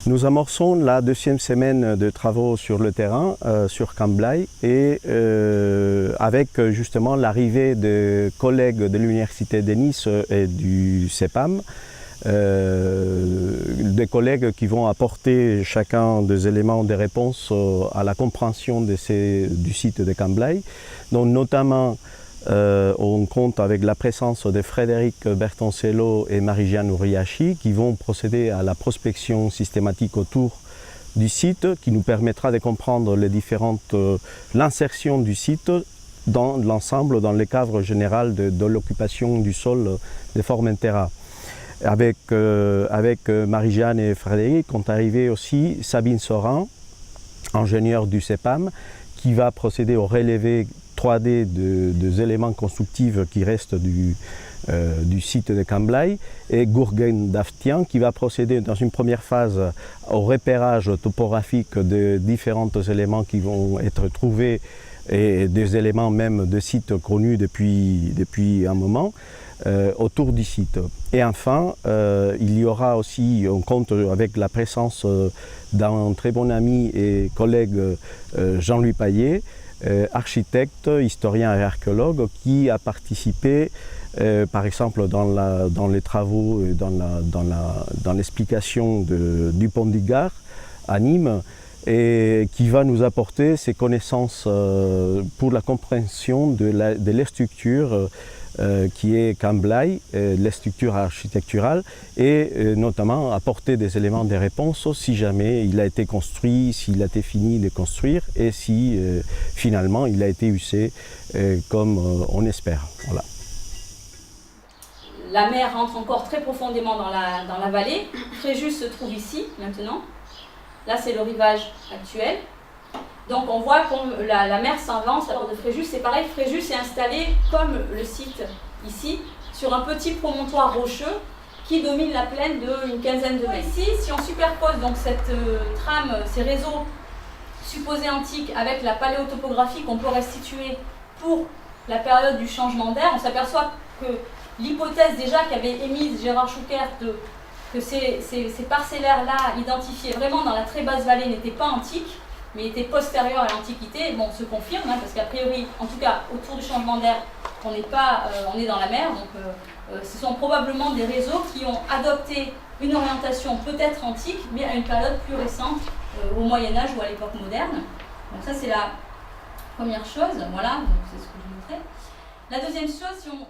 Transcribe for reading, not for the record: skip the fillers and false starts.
Nous amorçons la deuxième semaine de travaux sur le terrain, sur Camblaye, et avec justement l'arrivée de collègues de l'Université de Nice et du CEPAM, des collègues qui vont apporter chacun des éléments de réponse à la compréhension du site de Camblaye, donc notamment on compte avec la présence de Frédéric Bertoncello et Marie-Jeanne Uriachi qui vont procéder à la prospection systématique autour du site qui nous permettra de comprendre l'insertion du site dans l'ensemble, dans le cadre général de l'occupation du sol de Formentera. Avec Marie-Jeanne et Frédéric sont arrivés aussi Sabine Sorin, ingénieure du CEPAM, qui va procéder au relevé 3D des éléments constructifs qui restent du site de Camblaye, et Gourgen Daftian qui va procéder dans une première phase au repérage topographique de différents éléments qui vont être trouvés et des éléments même de sites connus depuis un moment autour du site. Et enfin, il y aura aussi, on compte avec la présence d'un très bon ami et collègue Jean-Louis Paillet, architecte, historien et archéologue, qui a participé par exemple dans les travaux, dans l'explication du pont du Gard à Nîmes, et qui va nous apporter ses connaissances pour la compréhension de la structure qui est Camblaye, les structures architecturales, et notamment apporter des éléments de réponse si jamais il a été construit, s'il a été fini de construire et si finalement il a été usé comme on espère. Voilà. La mer rentre encore très profondément dans la vallée. Fréjus se trouve ici maintenant. Là c'est le rivage actuel. Donc on voit comme la mer s'avance à bord de Fréjus. C'est pareil, Fréjus est installé comme le site ici, sur un petit promontoire rocheux qui domine la plaine d'une quinzaine de mètres. Ici, si on superpose donc cette trame, ces réseaux supposés antiques avec la paléotopographie qu'on peut restituer pour la période du changement d'air, on s'aperçoit que l'hypothèse déjà qu'avait émise Gérard Schuckert que ces parcellaires-là identifiés vraiment dans la très basse vallée n'étaient pas antiques, mais étaient postérieurs à l'Antiquité, bon, se confirme, hein, parce qu'a priori, en tout cas autour du changement d'air, on est dans la mer, donc ce sont probablement des réseaux qui ont adopté une orientation peut-être antique, mais à une période plus récente, au Moyen-Âge ou à l'époque moderne. Donc ça c'est la première chose, voilà, c'est ce que je montrais. La deuxième chose, si on